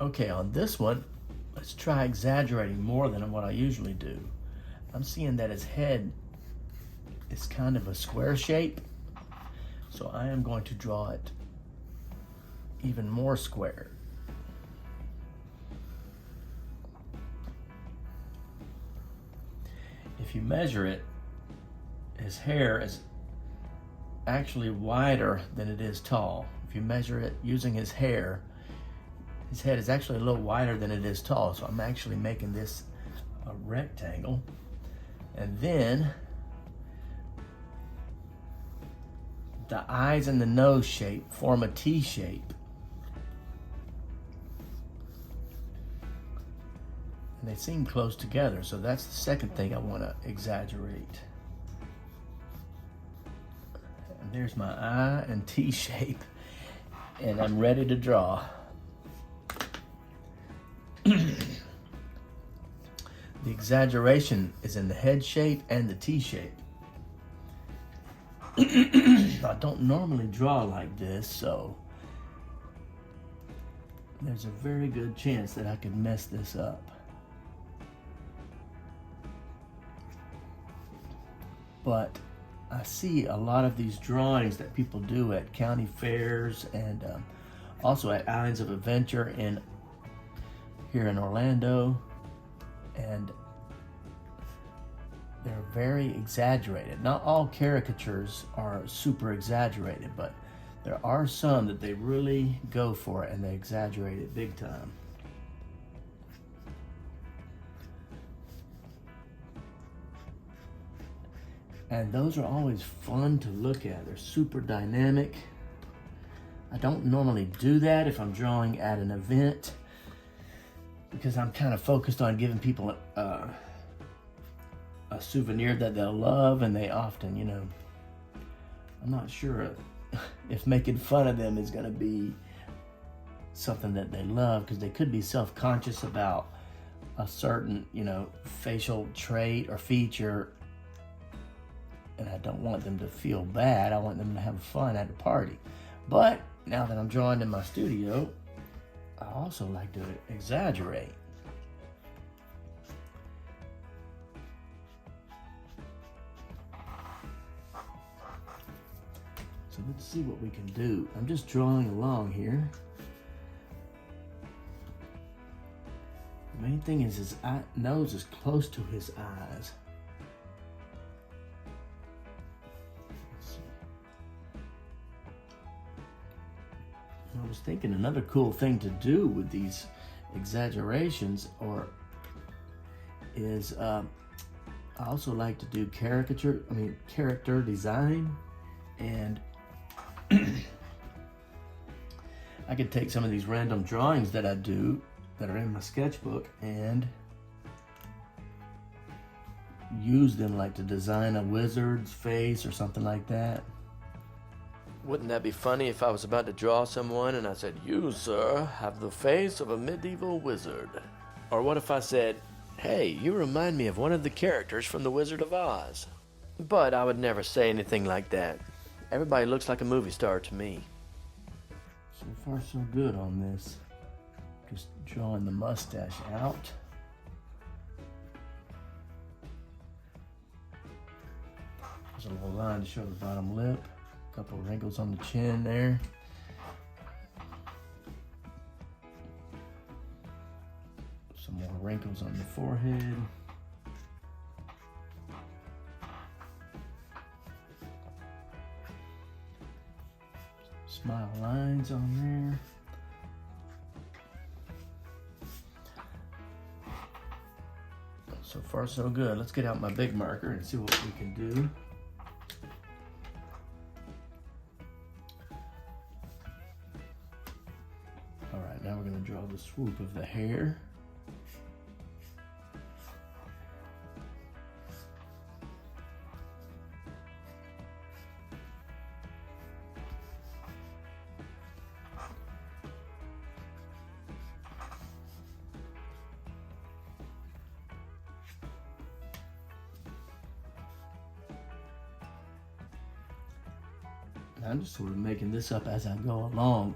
Okay, on this one, let's try exaggerating more than what I usually do. I'm seeing that his head is kind of a square shape, so I am going to draw it even more square. If you measure it, his hair is actually wider than it is tall. If you measure it using his hair, his head is actually a little wider than it is tall, so I'm actually making this a rectangle. And then the eyes and the nose shape form a T shape. And they seem close together, so that's the second thing I want to exaggerate. And there's my eye and T shape, and I'm ready to draw. The exaggeration is in the head shape and the T shape. I don't normally draw like this, so there's a very good chance that I could mess this up. But I see a lot of these drawings that people do at county fairs and also at Islands of Adventure here in Orlando, and they're very exaggerated. Not all caricatures are super exaggerated, but there are some that they really go for it and they exaggerate it big time. And those are always fun to look at. They're super dynamic. I don't normally do that if I'm drawing at an event, because I'm kind of focused on giving people a souvenir that they'll love, and they often, you know, I'm not sure if making fun of them is going to be something that they love, because they could be self-conscious about a certain, you know, facial trait or feature, and I don't want them to feel bad. I want them to have fun at the party. But now that I'm drawing in my studio, I also like to exaggerate. So let's see what we can do. I'm just drawing along here. The main thing is his nose is close to his eyes. I was thinking another cool thing to do with these exaggerations is I also like to do character design, and I could take some of these random drawings that I do that are in my sketchbook and use them like to design a wizard's face or something like that. Wouldn't that be funny if I was about to draw someone and I said, "You, sir, have the face of a medieval wizard"? Or what if I said, "Hey, you remind me of one of the characters from The Wizard of Oz"? But I would never say anything like that. Everybody looks like a movie star to me. So far, so good on this. Just drawing the mustache out. There's a little line to show the bottom lip. A couple of wrinkles on the chin there. Some more wrinkles on the forehead. Smile lines on there. So far, so good. Let's get out my big marker and see what we can do. All right, now we're going to draw the swoop of the hair. I'm just sort of making this up as I go along.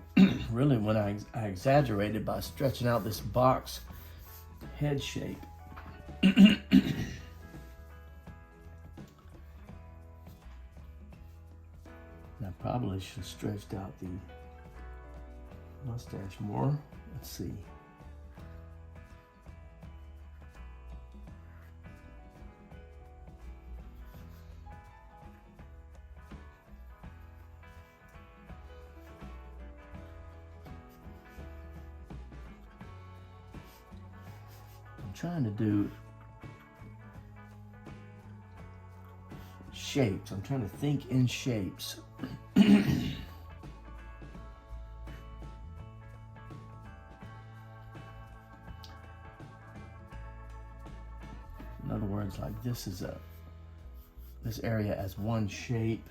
Really, when I exaggerated by stretching out this box head shape. I probably should have stretched out the mustache more. Let's see. I'm trying to do shapes. I'm trying to think in shapes. In other words, like this area as one shape.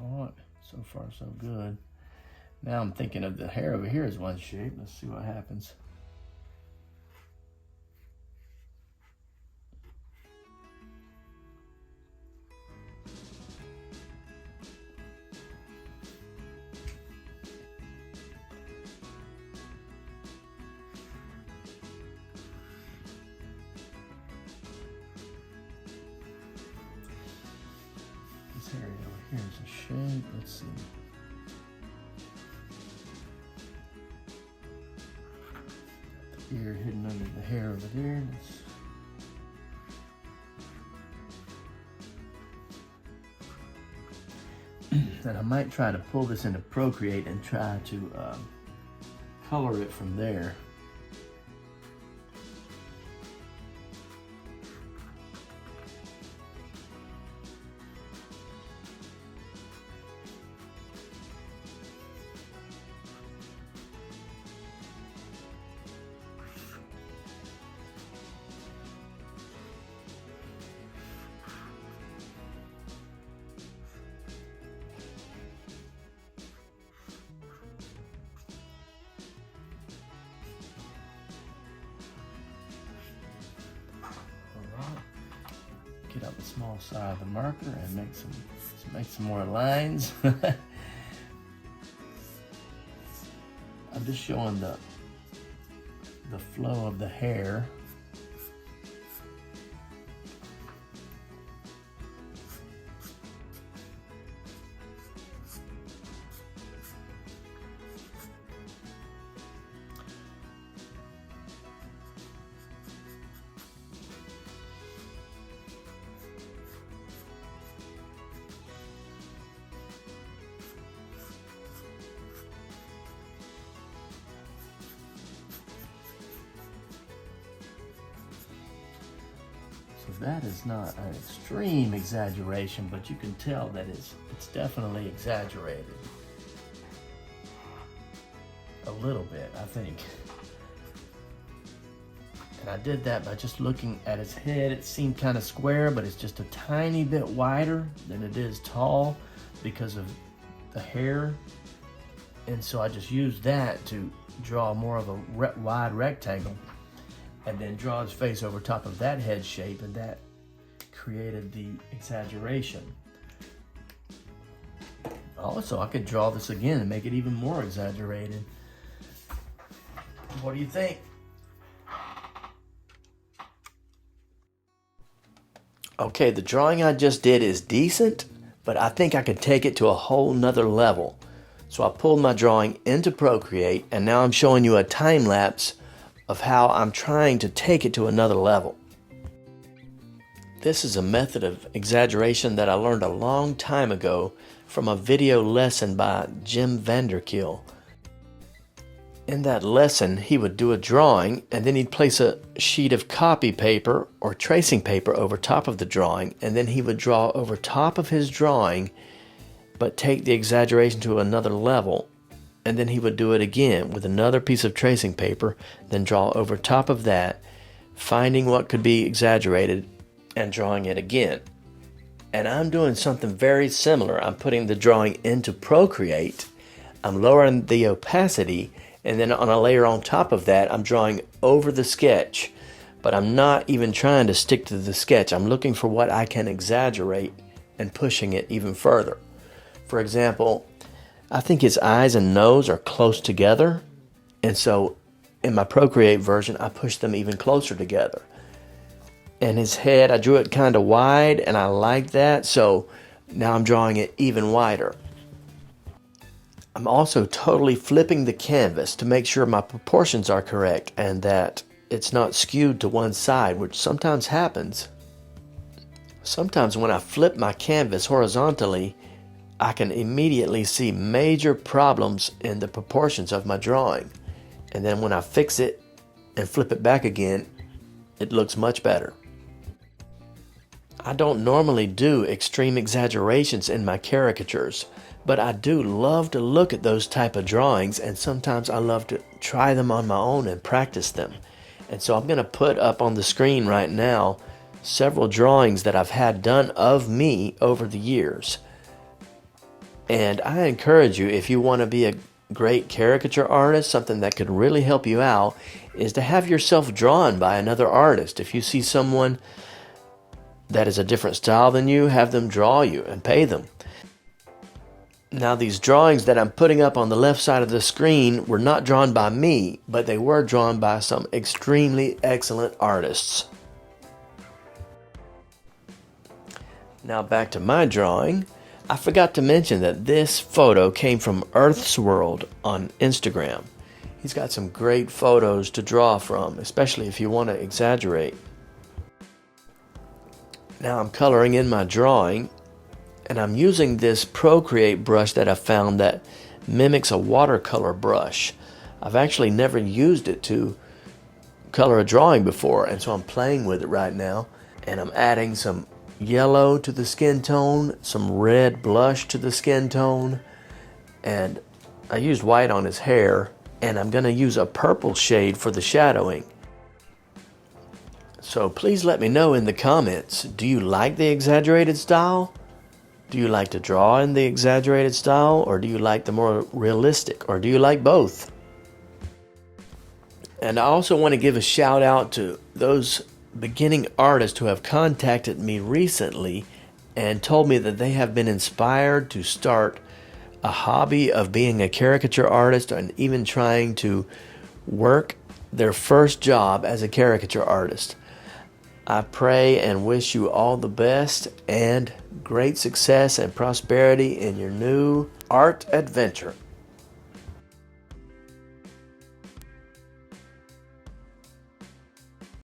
All right, so far so good. Now I'm thinking of the hair over here as one shape. Let's see what happens. This area over here is a shape. Let's see. Ear hidden under the hair over there. Then I might try to pull this into Procreate and try to color it from there. Get out the small side of the marker and make some more lines. I'm just showing the flow of the hair. That is not an extreme exaggeration, but you can tell that it's definitely exaggerated. A little bit, I think. And I did that by just looking at his head. It seemed kind of square, but it's just a tiny bit wider than it is tall because of the hair. And so I just used that to draw more of a wide rectangle. And then draw his face over top of that head shape, and that created the exaggeration. Also, I could draw this again and make it even more exaggerated. What do you think? Okay, the drawing I just did is decent, but I think I could take it to a whole nother level. So I pulled my drawing into Procreate, and now I'm showing you a time lapse of how I'm trying to take it to another level. This is a method of exaggeration that I learned a long time ago from a video lesson by Jim Vanderkeel. In that lesson, he would do a drawing and then he'd place a sheet of copy paper or tracing paper over top of the drawing, and then he would draw over top of his drawing but take the exaggeration to another level. And then he would do it again with another piece of tracing paper, then draw over top of that, finding what could be exaggerated and drawing it again. And I'm doing something very similar. I'm putting the drawing into Procreate, I'm lowering the opacity, And then on a layer on top of that, I'm drawing over the sketch. But I'm not even trying to stick to the sketch. I'm looking for what I can exaggerate and pushing it even further. For example, I think his eyes and nose are close together. And so in my Procreate version, I pushed them even closer together. And his head, I drew it kind of wide, and I like that. So now I'm drawing it even wider. I'm also totally flipping the canvas to make sure my proportions are correct and that it's not skewed to one side, which sometimes happens. Sometimes when I flip my canvas horizontally, I can immediately see major problems in the proportions of my drawing. And then when I fix it and flip it back again, it looks much better. I don't normally do extreme exaggerations in my caricatures, but I do love to look at those type of drawings, and sometimes I love to try them on my own and practice them. And so I'm going to put up on the screen right now several drawings that I've had done of me over the years. And I encourage you, if you want to be a great caricature artist, something that could really help you out is to have yourself drawn by another artist. If you see someone that is a different style than you, have them draw you and pay them. Now, these drawings that I'm putting up on the left side of the screen were not drawn by me, but they were drawn by some extremely excellent artists. Now back to my drawing. I forgot to mention that this photo came from Earth's World on Instagram. He's got some great photos to draw from, especially if you want to exaggerate. Now I'm coloring in my drawing, and I'm using this Procreate brush that I found that mimics a watercolor brush. I've actually never used it to color a drawing before, and so I'm playing with it right now. And I'm adding some yellow to the skin tone, some red blush to the skin tone, and I used white on his hair, and I'm going to use a purple shade for the shadowing. So please let me know in the comments, do you like the exaggerated style? Do you like to draw in the exaggerated style, or do you like the more realistic, or do you like both? And I also want to give a shout out to those beginning artists who have contacted me recently and told me that they have been inspired to start a hobby of being a caricature artist and even trying to work their first job as a caricature artist. I pray and wish you all the best and great success and prosperity in your new art adventure.